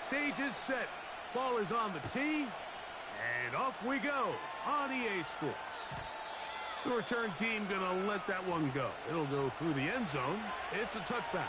stage is set. Ball is on the tee. And off we go on EA Sports. The return team going to let that one go. It'll go through the end zone. It's a touchback.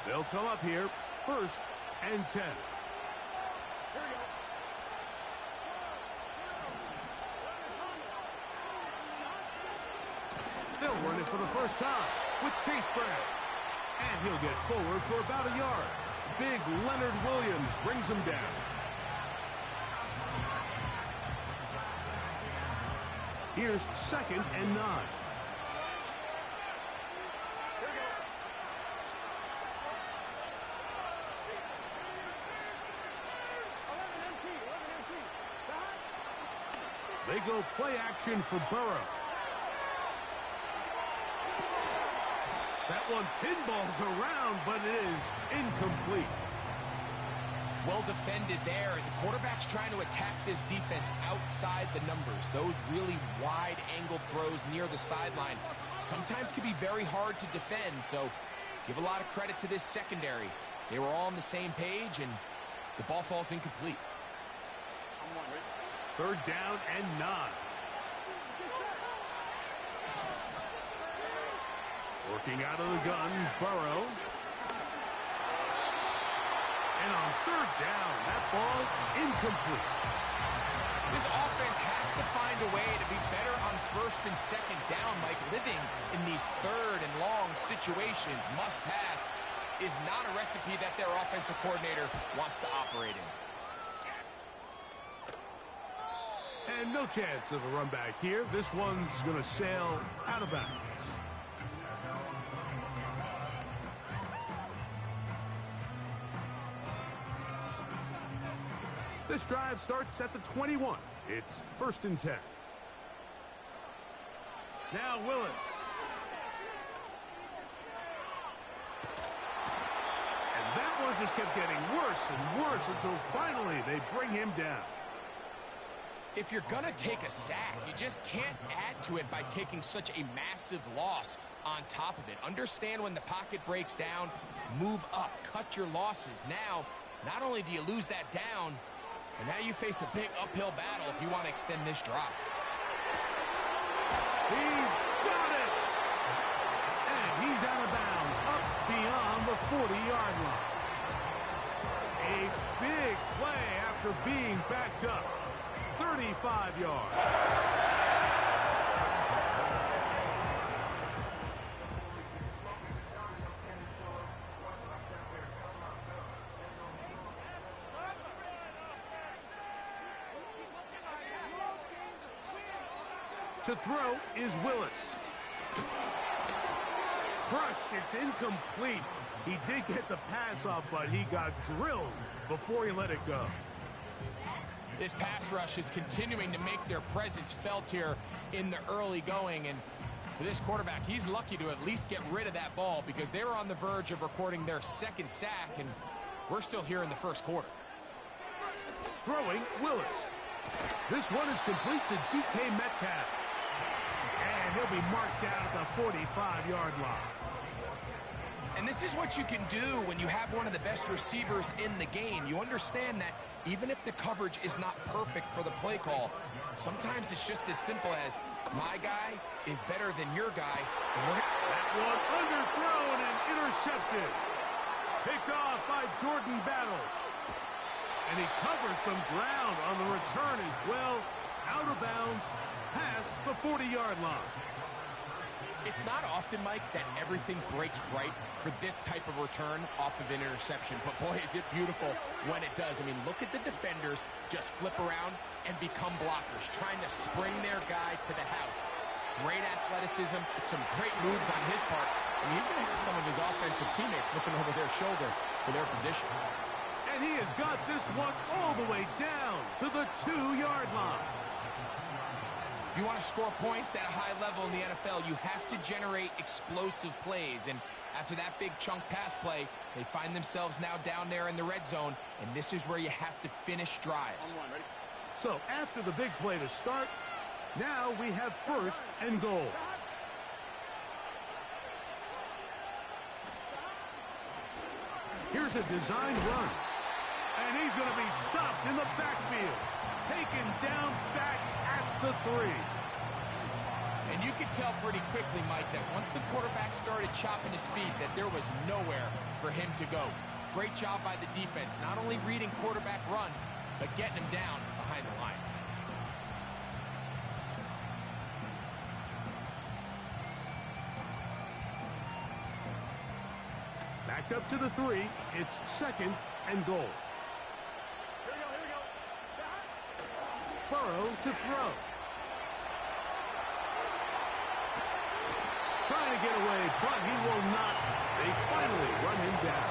They'll come up here, 1st and 10. They'll run it for the first time with Case Brown. And he'll get forward for about a yard. Big Leonard Williams brings him down. Here's 2nd and 9. They go play action for Burrow. That one pinballs around, but it is incomplete. Well defended there. The quarterback's trying to attack this defense outside the numbers. Those really wide angle throws near the sideline sometimes can be very hard to defend, so give a lot of credit to this secondary. They were all on the same page, and the ball falls incomplete. 3rd down and 9. Working out of the gun, Burrow. And on 3rd down, that ball incomplete. This offense has to find a way to be better on 1st and 2nd down, Mike. Living in these 3rd and long situations, must pass, is not a recipe that their offensive coordinator wants to operate in. And no chance of a run back here. This one's going to sail out of bounds. This drive starts at the 21. It's 1st and 10. Now Willis. And that one just kept getting worse and worse until finally they bring him down. If you're going to take a sack, you just can't add to it by taking such a massive loss on top of it. Understand when the pocket breaks down, move up, cut your losses. Now, not only do you lose that down, but now you face a big uphill battle if you want to extend this drive. He's got it! And he's out of bounds, up beyond the 40-yard line. A big play after being backed up. 35 yards. To throw is Willis. Crushed. It's incomplete. He did get the pass off, but he got drilled before he let it go. This pass rush is continuing to make their presence felt here in the early going. And for this quarterback, he's lucky to at least get rid of that ball because they were on the verge of recording their 2nd sack, and we're still here in the 1st quarter. Throwing Willis. This one is complete to DK Metcalf. And he'll be marked down at the 45-yard line. And this is what you can do when you have one of the best receivers in the game. You understand that even if the coverage is not perfect for the play call, sometimes it's just as simple as, my guy is better than your guy. That one underthrown and intercepted. Picked off by Jordan Battle. And he covers some ground on the return as well. Out of bounds, past the 40-yard line. It's not often, Mike, that everything breaks right for this type of return off of an interception. But, boy, is it beautiful when it does. I mean, look at the defenders just flip around and become blockers, trying to spring their guy to the house. Great athleticism, some great moves on his part. I mean, he's going to have some of his offensive teammates looking over their shoulder for their position. And he has got this one all the way down to the 2-yard line. If you want to score points at a high level in the NFL, you have to generate explosive plays. And after that big chunk pass play, they find themselves now down there in the red zone, and this is where you have to finish drives. So after the big play to start, now we have 1st and goal. Here's a design run. And he's going to be stopped in the backfield. Taken down back at the 3. And you could tell pretty quickly, Mike, that once the quarterback started chopping his feet, that there was nowhere for him to go. Great job by the defense, not only reading quarterback run, but getting him down behind the line. Back up to the 3. It's 2nd and goal. Here we go. Burrow to throw. Trying to get away, but he will not. They finally run him down.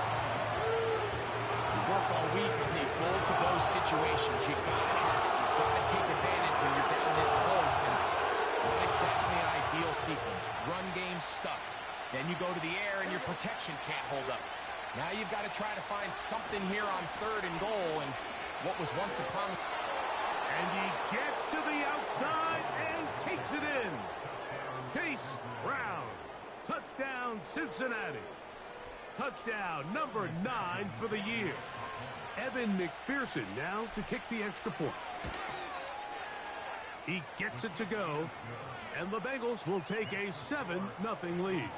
You work all week in these goal-to-go situations. You gotta have it. You've got to take advantage when you're down this close. And not exactly an ideal sequence. Run game stuff. Then you go to the air and your protection can't hold up. Now you've got to try to find something here on 3rd and goal. And what was once a promise. And he gets to the outside and takes it in. Chase Brown. Touchdown, Cincinnati. Touchdown number 9 for the year. Evan McPherson now to kick the extra point. He gets it to go. And the Bengals will take a 7-0 lead.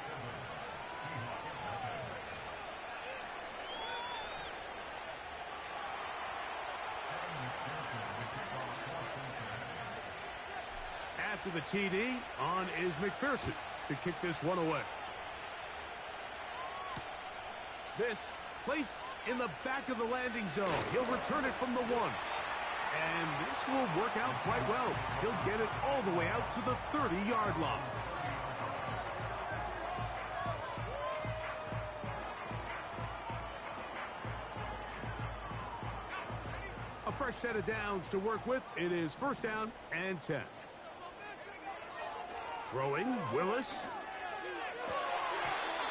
After the TD, on is McPherson to kick this one away. This placed in the back of the landing zone. He'll return it from the 1. And this will work out quite well. He'll get it all the way out to the 30-yard line. A fresh set of downs to work with. It is 1st down and 10. Throwing, Willis.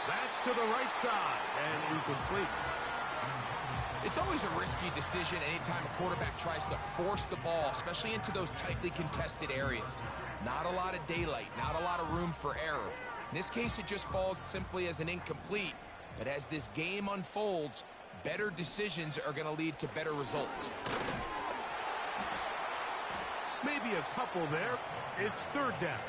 That's to the right side and incomplete. It's always a risky decision anytime a quarterback tries to force the ball, especially into those tightly contested areas. Not a lot of daylight, not a lot of room for error. In this case, it just falls simply as an incomplete. But as this game unfolds, better decisions are going to lead to better results. Maybe a couple there. It's 3rd down.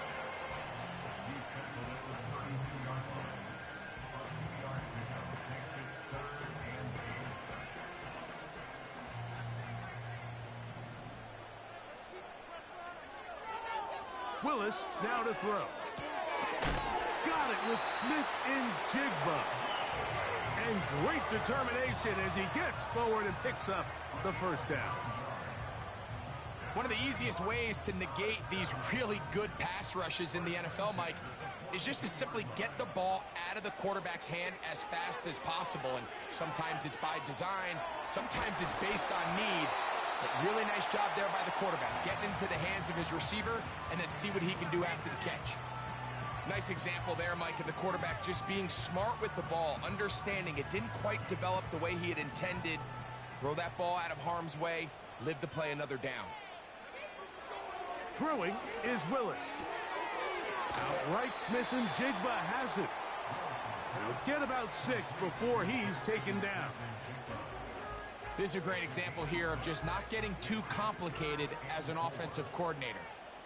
Willis now to throw. Got it with Smith and Jigba. And great determination as he gets forward and picks up the 1st down. One of the easiest ways to negate these really good pass rushes in the NFL, Mike, is just to simply get the ball out of the quarterback's hand as fast as possible. And sometimes it's by design, sometimes it's based on need. But really nice job there by the quarterback, getting into the hands of his receiver and then see what he can do after the catch. Nice example there, Mike, of the quarterback just being smart with the ball, understanding it didn't quite develop the way he had intended. Throw that ball out of harm's way, live to play another down. Throwing is Willis. Outright Smith and Jigba has it. He'll get about 6 before he's taken down. This is a great example here of just not getting too complicated as an offensive coordinator.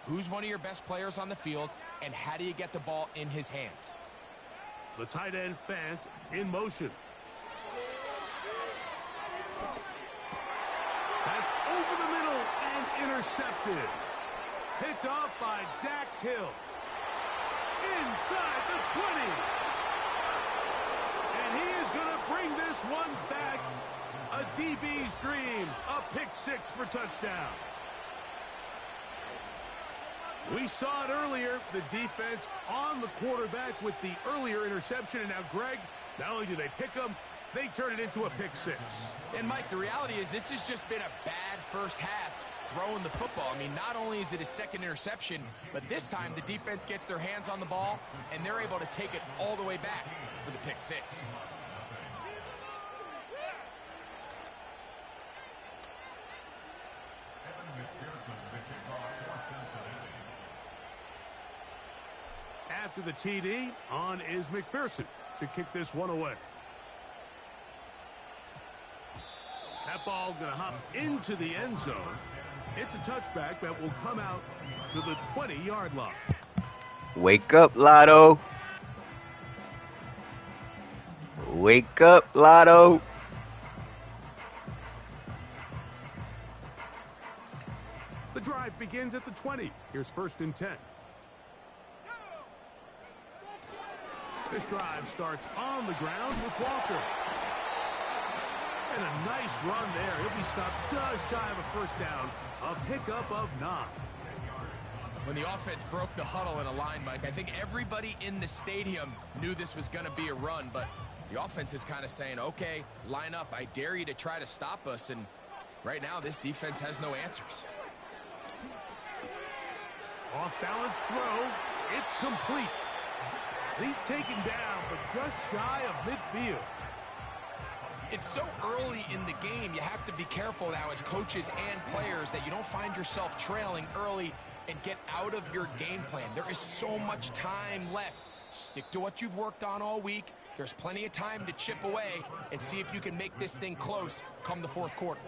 Who's one of your best players on the field, and how do you get the ball in his hands? The tight end Fant in motion. That's over the middle and intercepted. Picked off by Dax Hill. Inside the 20. And he is going to bring this one back. A DB's dream. A pick 6 for touchdown. We saw it earlier. The defense on the quarterback with the earlier interception. And now, Greg, not only do they pick him, They turn it into a pick six. And, Mike, the reality is this has just been a bad first half throwing the football. I mean, not only is it a second interception, but this time the defense gets their hands on the ball, and they're able to take it all the way back for the pick six. After the TD, on is McPherson to kick this one away. That ball going to hop into the end zone. It's a touchback that will come out to the 20-yard line. Wake up, Lotto. Wake up, Lotto. The drive begins at the 20. Here's 1st and 10. This drive starts on the ground with Walker. And a nice run there. He'll be stopped just shy of a first down. A pickup of 9. When the offense broke the huddle in a line, Mike, I think everybody in the stadium knew this was going to be a run, but the offense is kind of saying, okay, line up. I dare you to try to stop us. And right now, this defense has no answers. Off-balance throw. It's complete. He's taken down, but just shy of midfield. It's so early in the game, you have to be careful now as coaches and players that you don't find yourself trailing early and get out of your game plan. There is so much time left. Stick to what you've worked on all week. There's plenty of time to chip away and see if you can make this thing close come the 4th quarter.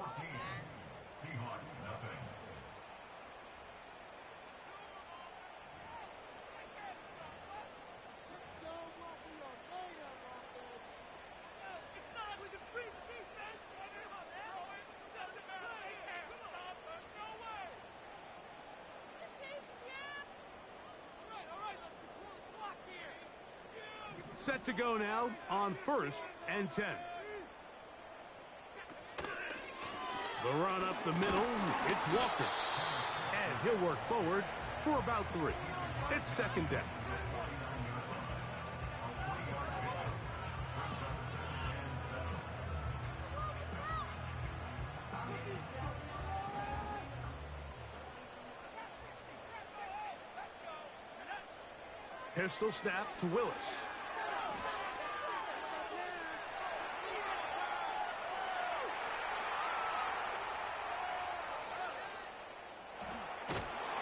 Set to go now on 1st and 10. The run up the middle, it's Walker. And he'll work forward for about 3. It's 2nd down. Pistol snap to Willis.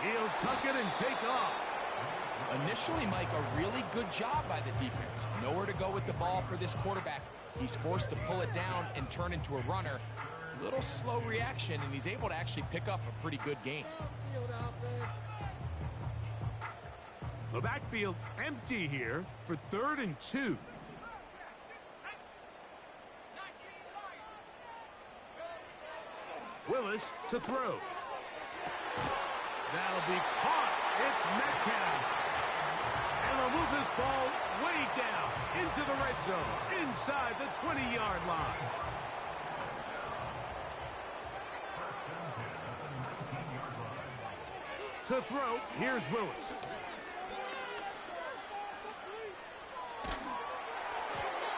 He'll tuck it and take off. Initially, Mike, a really good job by the defense. Nowhere to go with the ball for this quarterback. He's forced to pull it down and turn into a runner. Little slow reaction, and he's able to actually pick up a pretty good game. The backfield empty here for 3rd and 2. Willis to throw. That'll be caught. It's Metcalf. And they'll move this ball way down into the red zone, inside the 20-yard line. To throw, here's Willis.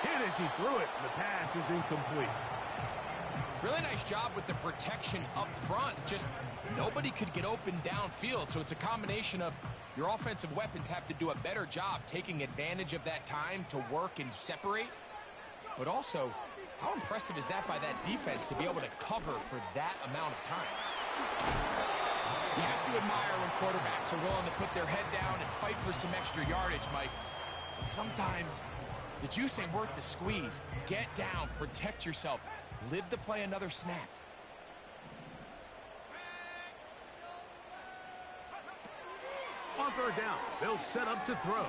Hit as he threw it. The pass is incomplete. Really nice job with the protection up front. Just nobody could get open downfield. So it's a combination of your offensive weapons have to do a better job taking advantage of that time to work and separate. But also, how impressive is that by that defense to be able to cover for that amount of time? You have to admire when quarterbacks are willing to put their head down and fight for some extra yardage, Mike. But sometimes the juice ain't worth the squeeze. Get down, protect yourself. Live to play another snap. On 3rd down, they'll set up to throw.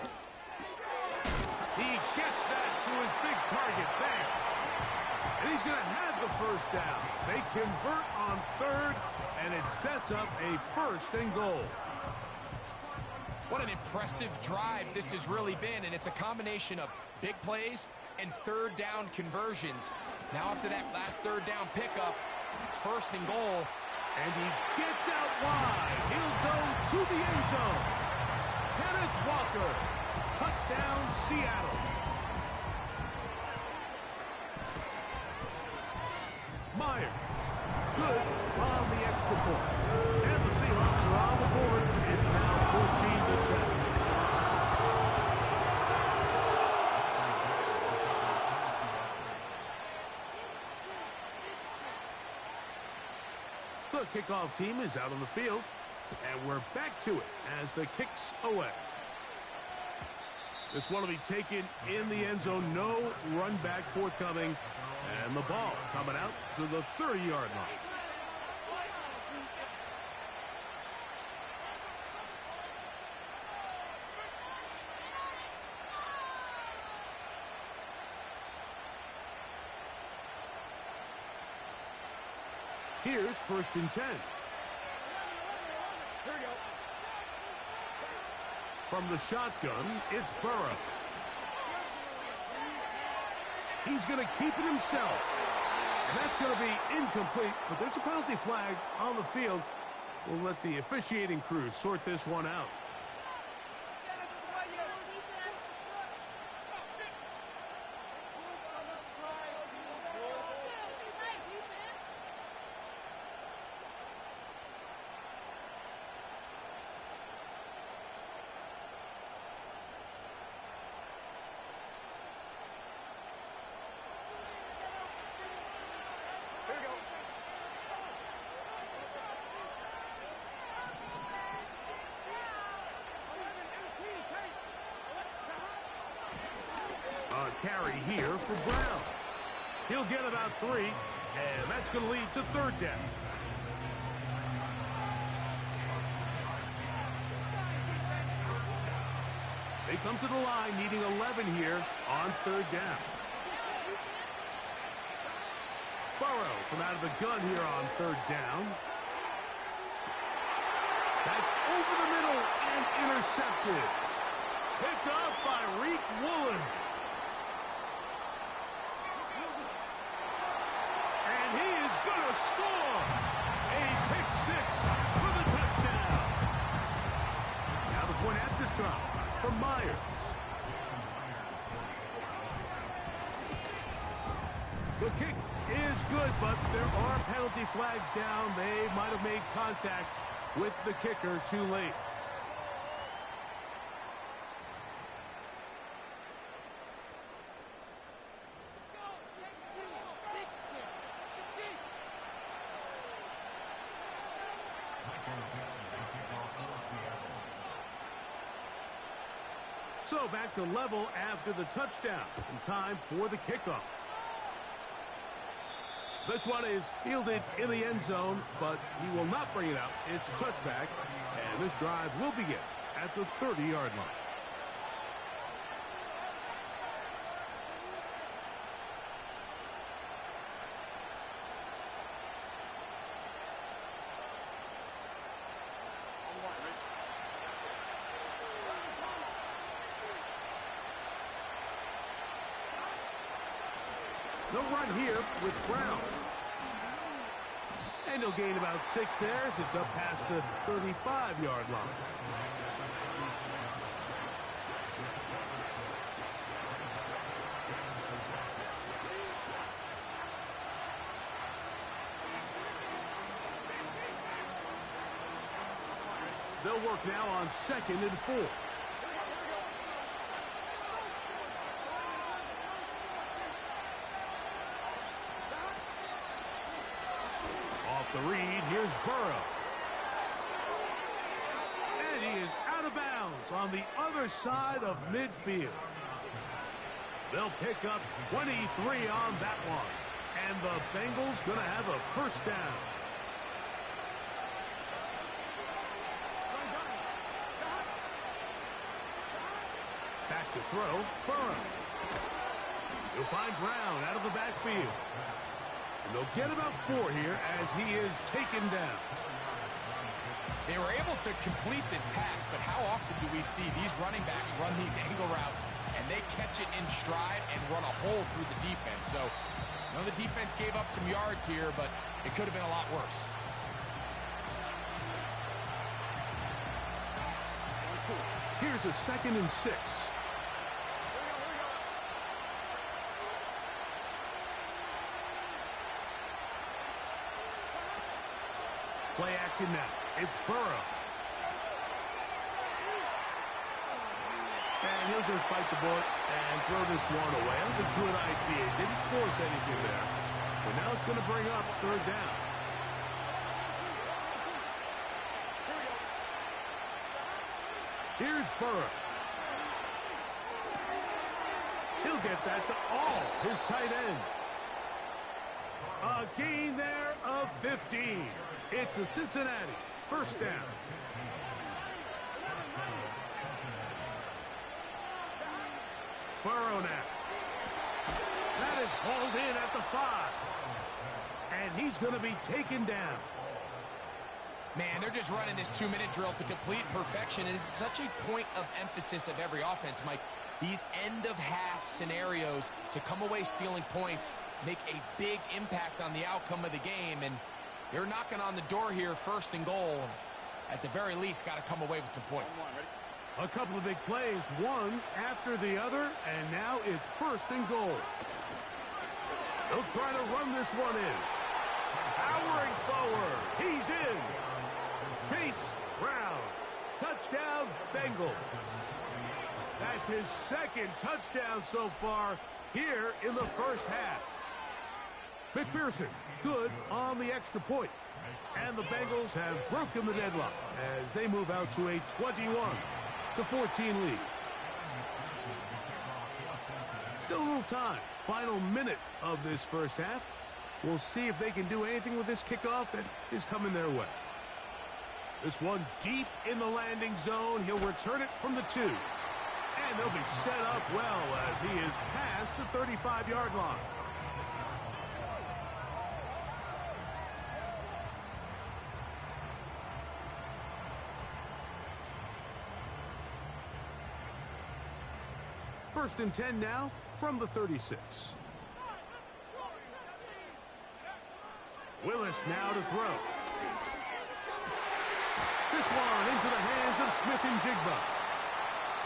He gets that to his big target, thanks. And he's going to have the 1st down. They convert on 3rd, and it sets up a 1st and goal. What an impressive drive this has really been, and it's a combination of big plays and 3rd down conversions. Now after that last 3rd down pickup, it's 1st and goal. And he gets out wide. He'll go to the end zone. Kenneth Walker. Touchdown, Seattle. The kickoff team is out on the field, and we're back to it as the kick's away. This one will be taken in the end zone. No run back forthcoming, and the ball coming out to the 30-yard line. Here's 1st and 10. Here we go. From the shotgun, it's Burrow. He's going to keep it himself. And that's going to be incomplete, but there's a penalty flag on the field. We'll let the officiating crew sort this one out. Carry here for Brown. He'll get about 3, and that's going to lead to 3rd down. They come to the line needing 11 here on 3rd down. Burrow from out of the gun here on 3rd down. That's over the middle and intercepted. Picked off by Reek Woolen. Gonna score! A pick 6 for the touchdown. Now the point after try from Myers. The kick is good, but there are penalty flags down. They might have made contact with the kicker too late. So back to level after the touchdown, and time for the kickoff. This one is fielded in the end zone, but he will not bring it out. It's a touchback, and this drive will begin at the 30-yard line. They'll run here with Brown. And he'll gain about 6 there as it's up past the 35-yard line. They'll work now on 2nd and 4. The read, here's Burrow. And he is out of bounds on the other side of midfield. They'll pick up 23 on that one. And the Bengals going to have a 1st down. Back to throw, Burrow. You'll find Brown out of the backfield. And they'll get about 4 here as he is taken down. They were able to complete this pass, but how often do we see these running backs run these angle routes and they catch it in stride and run a hole through the defense? So, the defense gave up some yards here, but it could have been a lot worse. Here's a 2nd and 6. Play action now. It's Burrow. And he'll just bite the bullet and throw this one away. That was a good idea. Didn't force anything there. But now it's going to bring up 3rd down. Here's Burrow. He'll get that to all his tight end. A gain there of 15. It's a Cincinnati first down. Burrow now. That is hauled in at the 5. And he's going to be taken down. Man, they're just running this 2-minute drill to complete perfection. It is such a point of emphasis of every offense, Mike. These end-of-half scenarios to come away stealing points make a big impact on the outcome of the game. And they're knocking on the door here, first and goal. At the very least, got to come away with some points. A couple of big plays, one after the other, and now it's first and goal. They'll try to run this one in. Powering forward. He's in. Chase Brown. Touchdown, Bengals. That's his second touchdown so far here in the first half. McPherson, good on the extra point. And the Bengals have broken the deadlock as they move out to a 21-14 lead. Still a little time. Final minute of this first half. We'll see if they can do anything with this kickoff that is coming their way. This one deep in the landing zone. He'll return it from the 2. And they'll be set up well as he is past the 35-yard line. First and 10 now from the 36. Willis now to throw. This one into the hands of Smith and Jigba.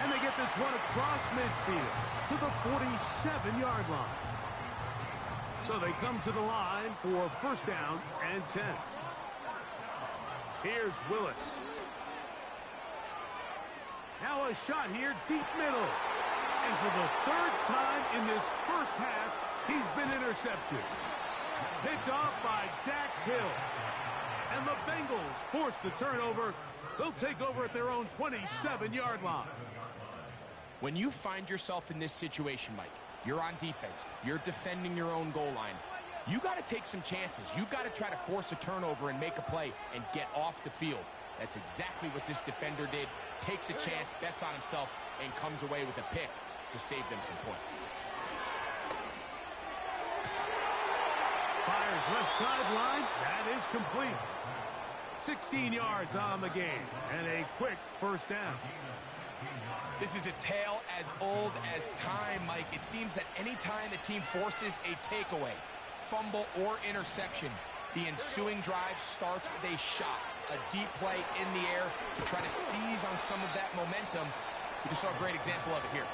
And they get this one across midfield to the 47-yard line. So they come to the line for first down and 10. Here's Willis. Now a shot here, deep middle. And for the third time in this first half, he's been intercepted. Picked off by Dax Hill. And the Bengals force the turnover. They'll take over at their own 27-yard line. When you find yourself in this situation, Mike, you're on defense, you're defending your own goal line, you got to take some chances. You got to try to force a turnover and make a play and get off the field. That's exactly what this defender did. Takes a chance, bets on himself, and comes away with a pick to save them some points. Fires left sideline. That is complete. 16 yards on the game and a quick first down. This is a tale as old as time, Mike. It seems that any time the team forces a takeaway, fumble, or interception, the ensuing drive starts with a shot, a deep play in the air to try to seize on some of that momentum. We just saw a great example of it here.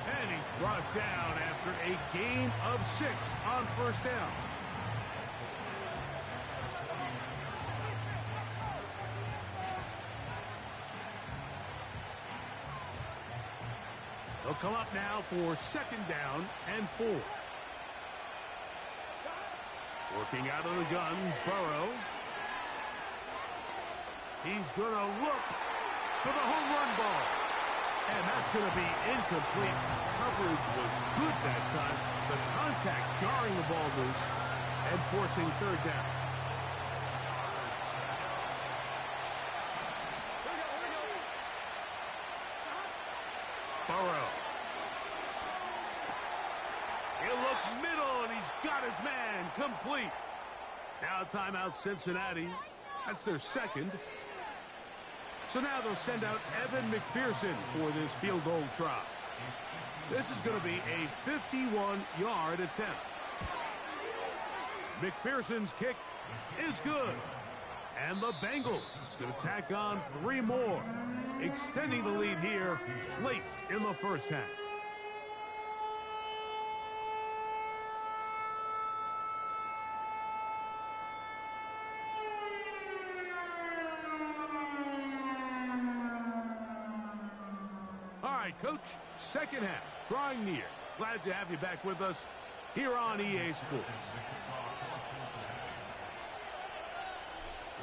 And he's brought down after a gain of 6 on first down. They'll come up now for second down and 4. Working out of the gun, Burrow. He's going to look for the home run ball. And that's going to be incomplete. Coverage was good that time. The contact jarring the ball loose and forcing third down. Burrow. He'll look middle, and he's got his man complete. Now timeout Cincinnati. That's their second. So now they'll send out Evan McPherson for this field goal try. This is going to be a 51-yard attempt. McPherson's kick is good. And the Bengals going to tack on 3 more, extending the lead here late in the first half. All right, Coach, second half, drawing near. Glad to have you back with us here on EA Sports.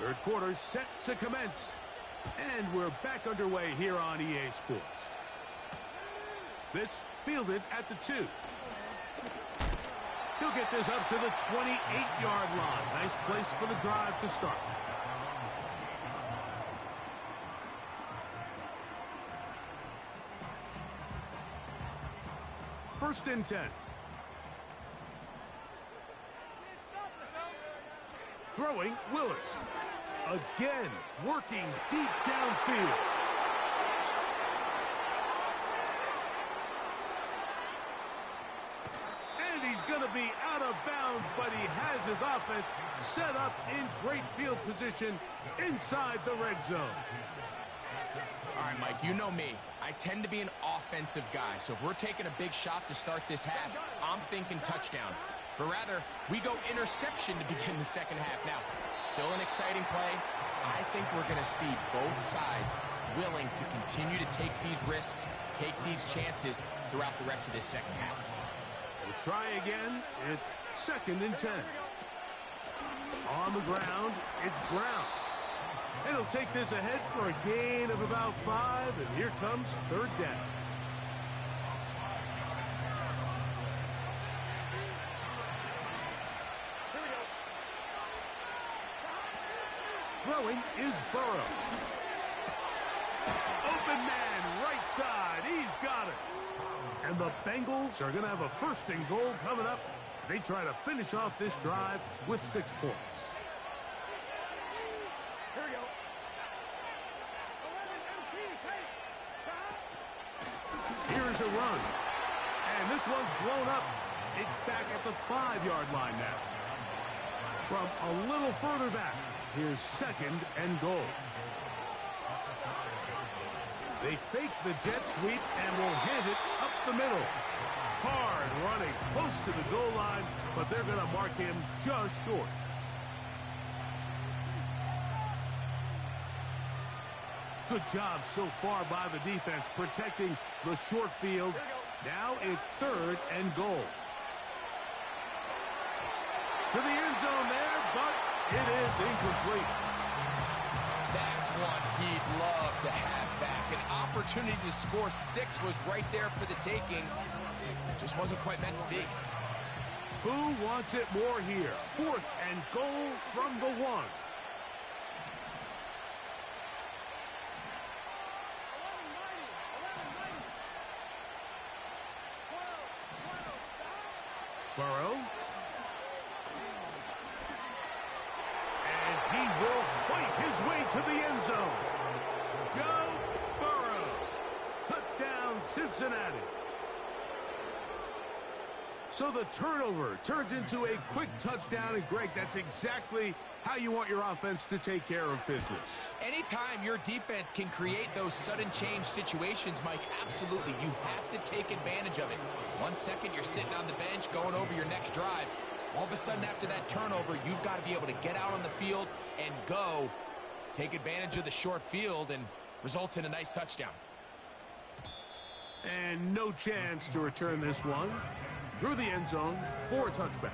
Third quarter set to commence. And we're back underway here on EA Sports. This fielded at the 2. He'll get this up to the 28-yard line. Nice place for the drive to start. First and 10. Throwing, Willis. Again, working deep downfield. And he's going to be out of bounds, but he has his offense set up in great field position inside the red zone. All right, Mike, you know me. I tend to be an offensive guy, so if we're taking a big shot to start this half, I'm thinking touchdown. But rather, we go interception to begin the second half. Now, still an exciting play. I think we're going to see both sides willing to continue to take these risks, take these chances throughout the rest of this second half. We'll try again. It's second and 10. On the ground, it's Brown. And he'll take this ahead for a gain of about 5, and here comes third down. Throwing is Burrow. Open man, right side. He's got it. And the Bengals are going to have a first and goal coming up as they try to finish off this drive with 6 points. Here we go. Here's a run. And this one's blown up. It's back at the 5-yard line now. From a little further back, here's second and goal. They fake the jet sweep and will hand it up the middle. Hard running close to the goal line, but they're going to mark him just short. Good job so far by the defense protecting the short field. Now it's third and goal. To the end zone there, but it is incomplete. That's one he'd love to have back. An opportunity to score 6 was right there for the taking. Just wasn't quite meant to be. Who wants it more here? Fourth and goal from the 1. Burrow. And he will fight his way to the end zone. Joe Burrow. Touchdown, Cincinnati. So the turnover turns into a quick touchdown. And, Greg, that's exactly how you want your offense to take care of business. Anytime your defense can create those sudden change situations, Mike, absolutely, you have to take advantage of it. 1 second, you're sitting on the bench going over your next drive. All of a sudden, after that turnover, you've got to be able to get out on the field and go. Take advantage of the short field and results in a nice touchdown. And no chance to return this one through the end zone for a touchback.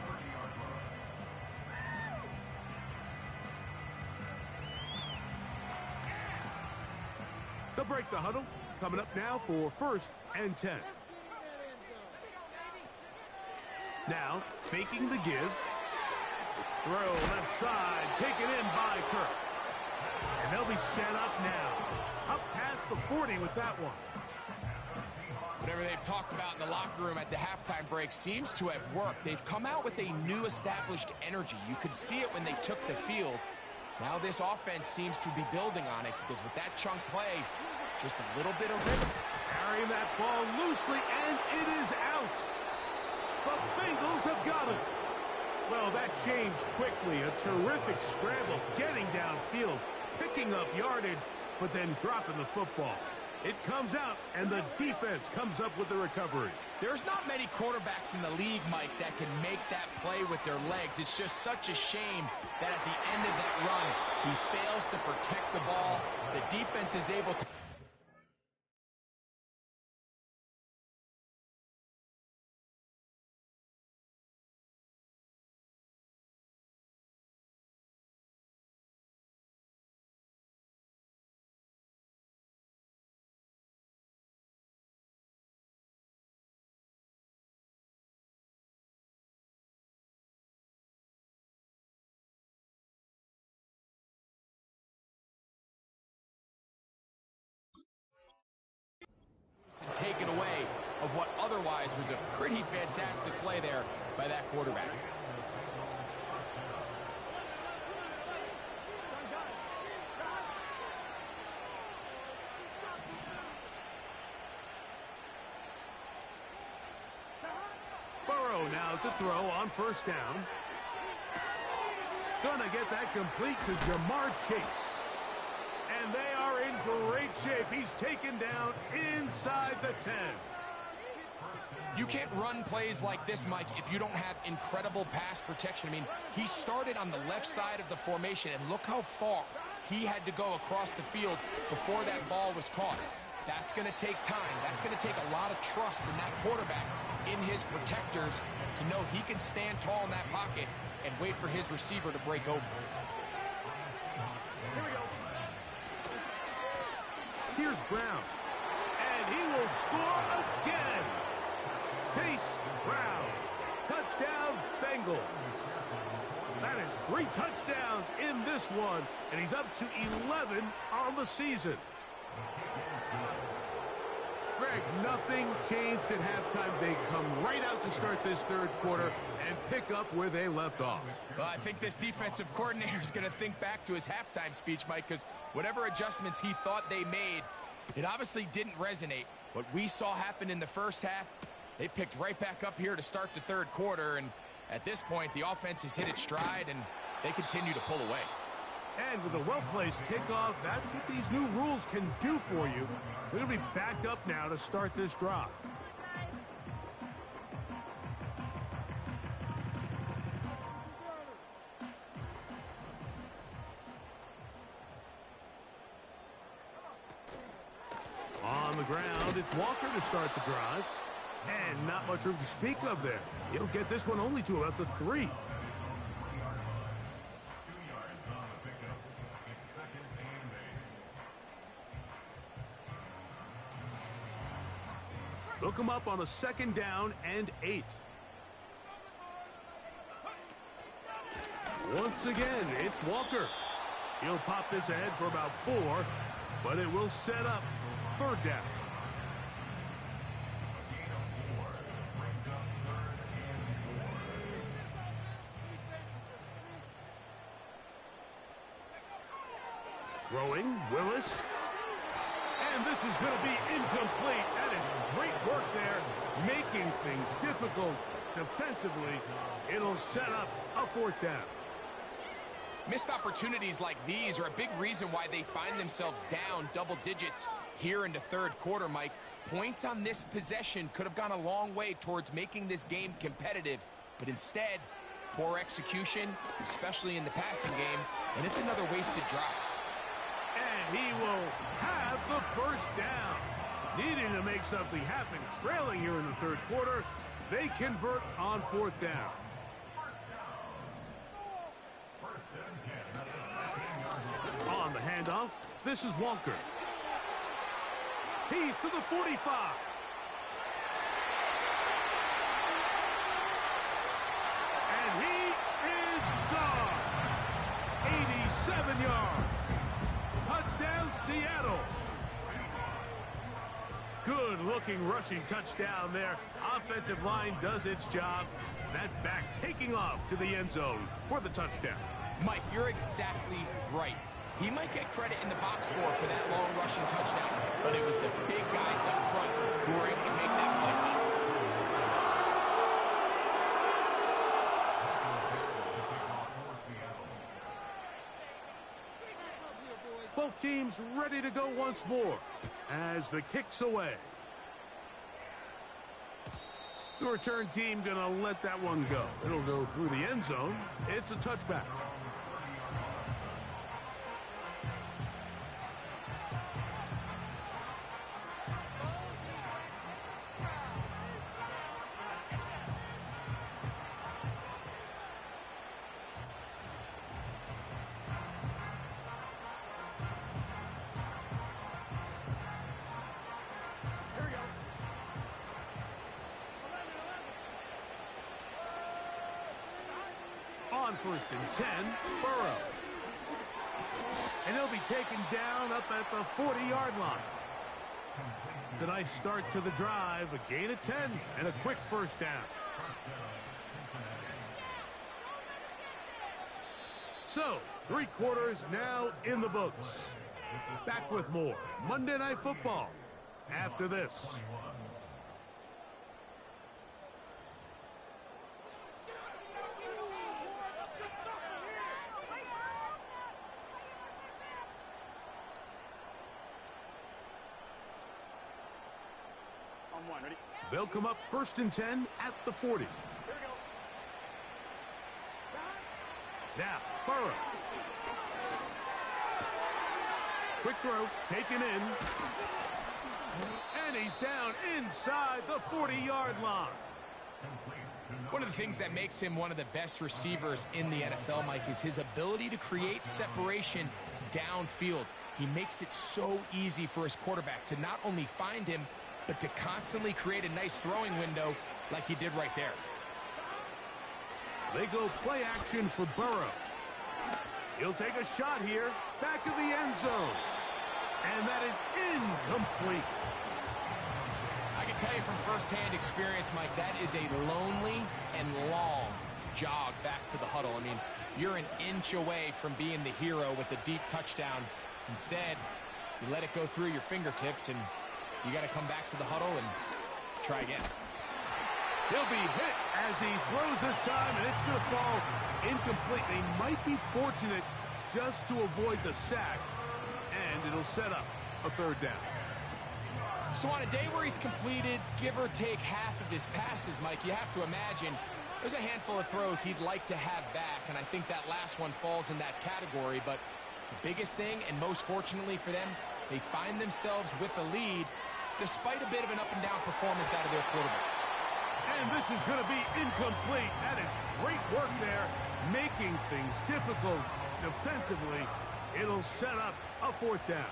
They'll break the huddle. Coming up now for first and 10. Now, faking the give. Throw left side, taken in by Kirk. And they'll be set up now. Up past the 40 with that one. Whatever they've talked about in the locker room at the halftime break seems to have worked. They've come out with a new established energy. You could see it when they took the field. Now this offense seems to be building on it because with that chunk play, just a little bit of rhythm. Carrying that ball loosely, and it is out. The Bengals have got it. Well, that changed quickly. A terrific scramble, getting downfield, picking up yardage, but then dropping the football. It comes out, and the defense comes up with the recovery. There's not many quarterbacks in the league, Mike, that can make that play with their legs. It's just such a shame that at the end of that run, he fails to protect the ball. The defense is able to taken away of what otherwise was a pretty fantastic play there by that quarterback. Burrow now to throw on first down. Gonna get that complete to Jamar Chase. And they are in great shape. He's taken down inside the 10. You can't run plays like this, Mike, if you don't have incredible pass protection. I mean, he started on the left side of the formation, and look how far he had to go across the field before that ball was caught. That's going to take time. That's going to take a lot of trust in that quarterback, in his protectors, to know he can stand tall in that pocket and wait for his receiver to break open. Here we go. Here's Brown. And he will score again. Chase Brown. Touchdown, Bengals. That is 3 touchdowns in this one, and he's up to 11 on the season. Greg, nothing changed at halftime. They come right out to start this third quarter and pick up where they left off. Well, I think this defensive coordinator is going to think back to his halftime speech, Mike, because whatever adjustments he thought they made, it obviously didn't resonate. What we saw happen in the first half, they picked right back up here to start the third quarter, and at this point, the offense has hit its stride, and they continue to pull away. And with a well-placed kickoff, that's what these new rules can do for you. They're going to be backed up now to start this drive. On the ground, it's Walker to start the drive. And not much room to speak of there. He'll get this one only to about the 3. Look him up on a 2nd down and 8. Once again, it's Walker. He'll pop this ahead for about 4, but it will set up 3rd down. Throwing, Willis. And this is going to be incomplete. That is great work there, making things difficult defensively. It'll set up a 4th down. Missed opportunities like these are a big reason why they find themselves down double digits here in the third quarter, Mike. Points on this possession could have gone a long way towards making this game competitive, but instead, poor execution, especially in the passing game, and it's another wasted drive. And he will have the 1st down. Needing to make something happen, trailing here in the third quarter, they convert on 4th down. On the handoff, this is Walker. He's to the 45. And he is gone. 87 yards. Touchdown, Seattle. Good-looking rushing touchdown there. Offensive line does its job. That back taking off to the end zone for the touchdown. Mike, you're exactly right. He might get credit in the box score for that long rushing touchdown, but it was the big guys up front who were able to make that play possible. Both teams ready to go once more as the kick's away. The return team gonna let that one go. It'll go through the end zone. It's a touchback. On 1st and 10, Burrow. And he'll be taken down up at the 40-yard line. It's a nice start to the drive, a gain of 10, and a quick first down. So, 3 quarters now in the books. Back with more Monday Night Football after this. On one, ready? They'll come up 1st and 10 at the 40. Here we go. Now, Burrow. Quick throw, taken in. And he's down inside the 40-yard line. One of the things that makes him one of the best receivers in the NFL, Mike, is his ability to create separation downfield. He makes it so easy for his quarterback to not only find him, but to constantly create a nice throwing window like he did right there. They go play action for Burrow. He'll take a shot here, back of the end zone. And that is incomplete. I can tell you from firsthand experience, Mike, that is a lonely and long jog back to the huddle. I mean, you're an inch away from being the hero with a deep touchdown. Instead, you let it go through your fingertips, and you got to come back to the huddle and try again. He'll be hit as he throws this time, and it's going to fall incomplete. They might be fortunate just to avoid the sack, and it'll set up a 3rd down. So on a day where he's completed, give or take half of his passes, Mike, you have to imagine there's a handful of throws he'd like to have back, and I think that last one falls in that category. But the biggest thing, and most fortunately for them, they find themselves with a lead despite a bit of an up-and-down performance out of their quarterback. And this is going to be incomplete. That is great work there, making things difficult defensively. It'll set up a 4th down.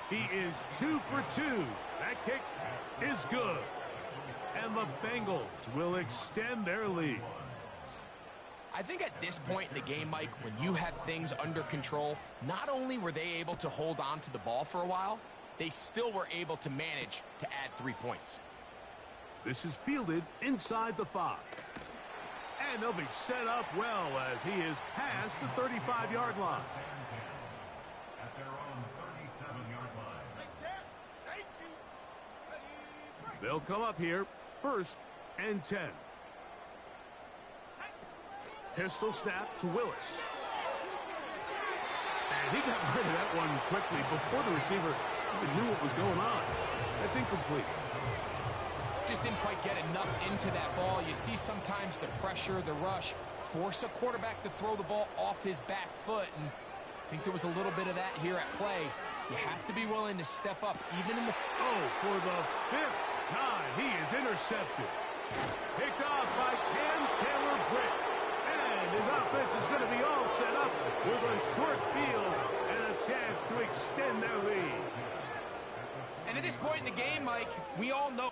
He is 2 for 2. That kick is good. And the Bengals will extend their lead. I think at this point in the game, Mike, when you have things under control, not only were they able to hold on to the ball for a while, they still were able to manage to add 3 points. This is fielded inside the 5. And they'll be set up well as he is past the 35-yard line. At their own 37-yard line. They'll come up here 1st and 10. Pistol snap to Willis. And he got rid of that one quickly before the receiver even knew what was going on. That's incomplete. Just didn't quite get enough into that ball. You see sometimes the pressure, the rush, force a quarterback to throw the ball off his back foot. And I think there was a little bit of that here at play. You have to be willing to step up, even in the... Oh, for the 5th time, he is intercepted. Picked off by Cam Taylor-Britt. His offense is going to be all set up with a short field and a chance to extend their lead. And at this point in the game, Mike, we all know